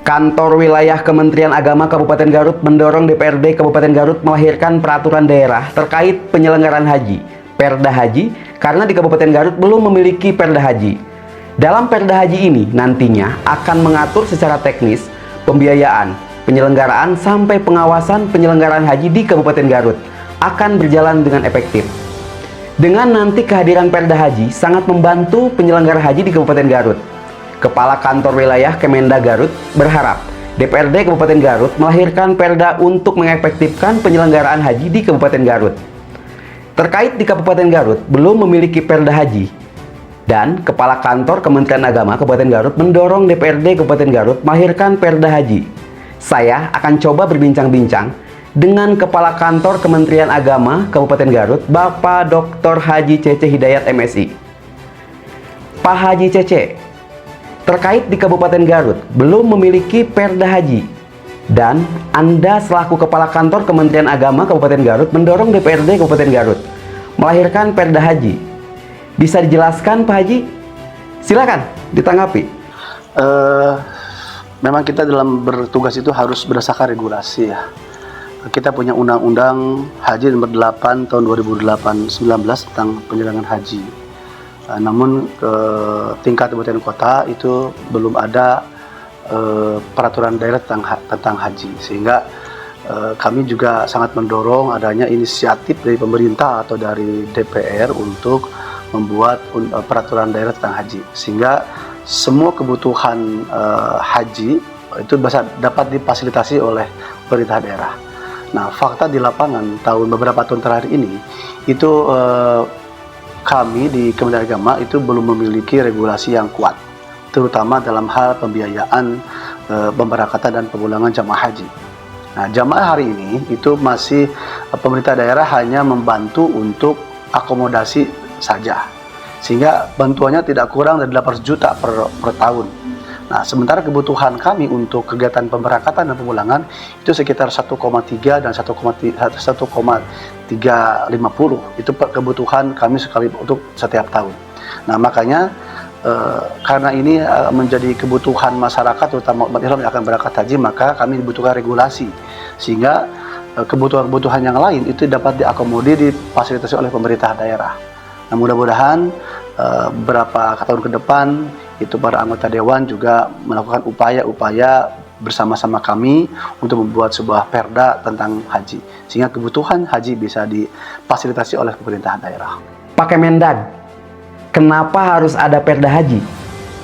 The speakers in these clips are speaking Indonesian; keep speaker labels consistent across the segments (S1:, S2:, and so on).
S1: Kantor Wilayah Kementerian Agama Kabupaten Garut mendorong DPRD Kabupaten Garut melahirkan peraturan daerah terkait penyelenggaraan haji, Perda Haji, karena di Kabupaten Garut belum memiliki Perda Haji. Dalam Perda Haji ini nantinya akan mengatur secara teknis pembiayaan, penyelenggaraan sampai pengawasan penyelenggaraan haji di Kabupaten Garut akan berjalan dengan efektif. Dengan nanti kehadiran Perda Haji sangat membantu penyelenggara haji di Kabupaten Garut. Kepala Kantor Wilayah Kemendag Garut berharap DPRD Kabupaten Garut melahirkan Perda untuk mengefektifkan penyelenggaraan haji di Kabupaten Garut. Terkait di Kabupaten Garut belum memiliki Perda Haji, dan Kepala Kantor Kementerian Agama Kabupaten Garut mendorong DPRD Kabupaten Garut melahirkan Perda Haji. Saya akan coba berbincang-bincang dengan Kepala Kantor Kementerian Agama Kabupaten Garut, Bapak Dr. Haji Cece Hidayat MSI. Pak Haji Cece, terkait di Kabupaten Garut belum memiliki Perda Haji, dan Anda selaku Kepala Kantor Kementerian Agama Kabupaten Garut mendorong DPRD Kabupaten Garut melahirkan Perda Haji. Bisa dijelaskan Pak Haji? Silakan ditanggapi.
S2: Memang kita dalam bertugas itu harus berdasarkan regulasi ya. Kita punya Undang-Undang Haji nomor 8 tahun 2019 tentang penyelenggaraan haji. Namun tingkat kabupaten kota itu belum ada peraturan daerah tentang haji, sehingga kami juga sangat mendorong adanya inisiatif dari pemerintah atau dari DPR untuk membuat peraturan daerah tentang haji, sehingga semua kebutuhan haji itu bisa dapat difasilitasi oleh pemerintah daerah. Nah, fakta di lapangan beberapa tahun terakhir ini itu kami di Kementerian Agama itu belum memiliki regulasi yang kuat, terutama dalam hal pembiayaan pemberangkatan dan pemulangan jamaah haji. Nah, jamaah hari ini itu masih pemerintah daerah hanya membantu untuk akomodasi saja, sehingga bantuannya tidak kurang dari 800 juta per tahun. Nah, sementara kebutuhan kami untuk kegiatan pemberangkatan dan pemulangan itu sekitar 1,3 dan 1,350 itu kebutuhan kami sekali untuk setiap tahun. Nah, makanya karena ini menjadi kebutuhan masyarakat terutama umat Islam yang akan berangkat haji, maka kami dibutuhkan regulasi sehingga kebutuhan-kebutuhan yang lain itu dapat diakomodir, difasilitasi oleh pemerintah daerah. Nah, mudah-mudahan beberapa tahun ke depan itu para anggota dewan juga melakukan upaya-upaya bersama-sama kami untuk membuat sebuah perda tentang haji, sehingga kebutuhan haji bisa difasilitasi oleh pemerintah daerah.
S1: Pak Kemendag, kenapa harus ada Perda Haji?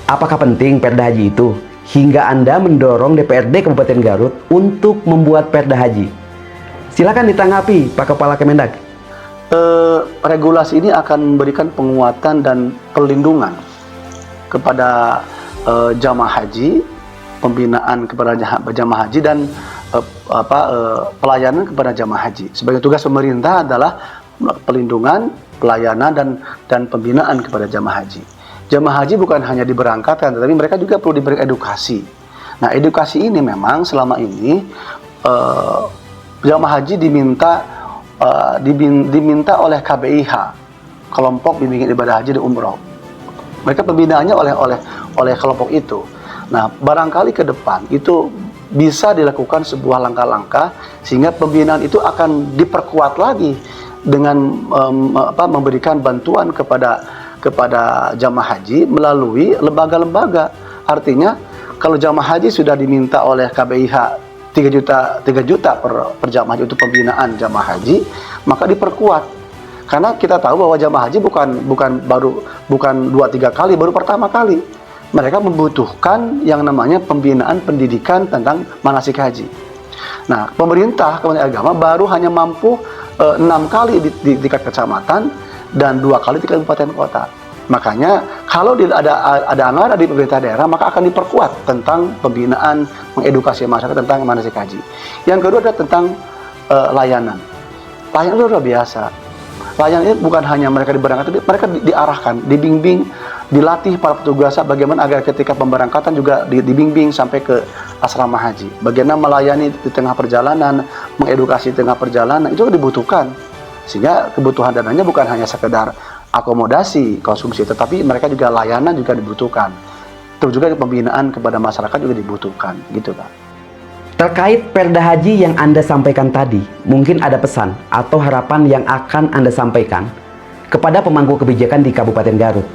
S1: Apakah penting Perda Haji itu hingga Anda mendorong DPRD Kabupaten Garut untuk membuat Perda Haji? Silakan ditanggapi Pak Kepala Kemendag.
S2: Regulasi ini akan memberikan penguatan dan perlindungan kepada jamaah haji, pembinaan kepada jamaah haji, dan pelayanan kepada jamaah haji. Sebagai tugas pemerintah adalah perlindungan, pelayanan, dan pembinaan kepada jamaah haji. Jamaah haji bukan hanya diberangkatkan, tetapi mereka juga perlu diberi edukasi. Nah, edukasi ini memang selama ini jamaah haji diminta oleh KBIH, Kelompok Bimbingan Ibadah Haji dan Umroh. Mereka pembinaannya oleh kelompok itu. Nah, barangkali ke depan itu bisa dilakukan sebuah langkah-langkah sehingga pembinaan itu akan diperkuat lagi dengan memberikan bantuan kepada jamaah haji melalui lembaga-lembaga. Artinya, kalau jamaah haji sudah diminta oleh KBIH 3 juta per jamaah haji untuk pembinaan jamaah haji, maka diperkuat. Karena kita tahu bahwa jamaah haji bukan 2-3 kali, baru pertama kali. Mereka membutuhkan yang namanya pembinaan pendidikan tentang manasik haji. Nah, pemerintah Kementerian Agama baru hanya mampu 6 kali di tingkat kecamatan dan 2 kali di kabupaten kota. Makanya kalau ada anggaran di pemerintah daerah, maka akan diperkuat tentang pembinaan, mengedukasi masyarakat tentang manasik haji. Yang kedua adalah tentang layanan. Layanan itu luar biasa. Layanan ini bukan hanya mereka diberangkatkan, tapi mereka diarahkan, dibimbing, dilatih para petugas bagaimana agar ketika pemberangkatan juga dibimbing sampai ke asrama haji. Bagaimana melayani di tengah perjalanan, mengedukasi di tengah perjalanan, itu dibutuhkan. Sehingga kebutuhan dananya bukan hanya sekedar akomodasi konsumsi, tetapi mereka juga layanan juga dibutuhkan. Terus juga pembinaan kepada masyarakat juga dibutuhkan, gitu Pak.
S1: Terkait Perda Haji yang Anda sampaikan tadi, mungkin ada pesan atau harapan yang akan Anda sampaikan kepada pemangku kebijakan di Kabupaten Garut.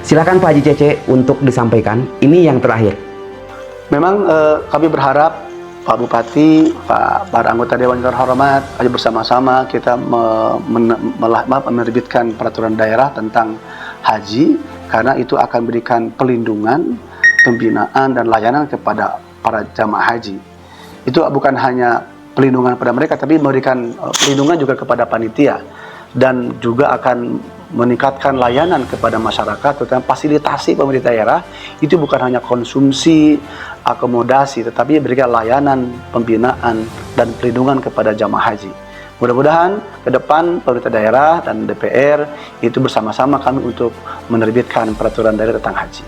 S1: Silakan Pak Haji Cece untuk disampaikan. Ini yang terakhir.
S2: Memang kami berharap Pak Bupati, para anggota Dewan Terhormat, ayo bersama-sama kita menerbitkan peraturan daerah tentang haji, karena itu akan memberikan pelindungan, pembinaan, dan layanan kepada para jamaah haji. Itu bukan hanya pelindungan pada mereka, tapi memberikan pelindungan juga kepada panitia, dan juga akan meningkatkan layanan kepada masyarakat, terutama fasilitasi pemerintah daerah. Itu bukan hanya konsumsi, akomodasi, tetapi berikan layanan, pembinaan, dan pelindungan kepada jamaah haji. Mudah-mudahan ke depan pemerintah daerah dan DPR itu bersama-sama kami untuk menerbitkan peraturan daerah tentang haji.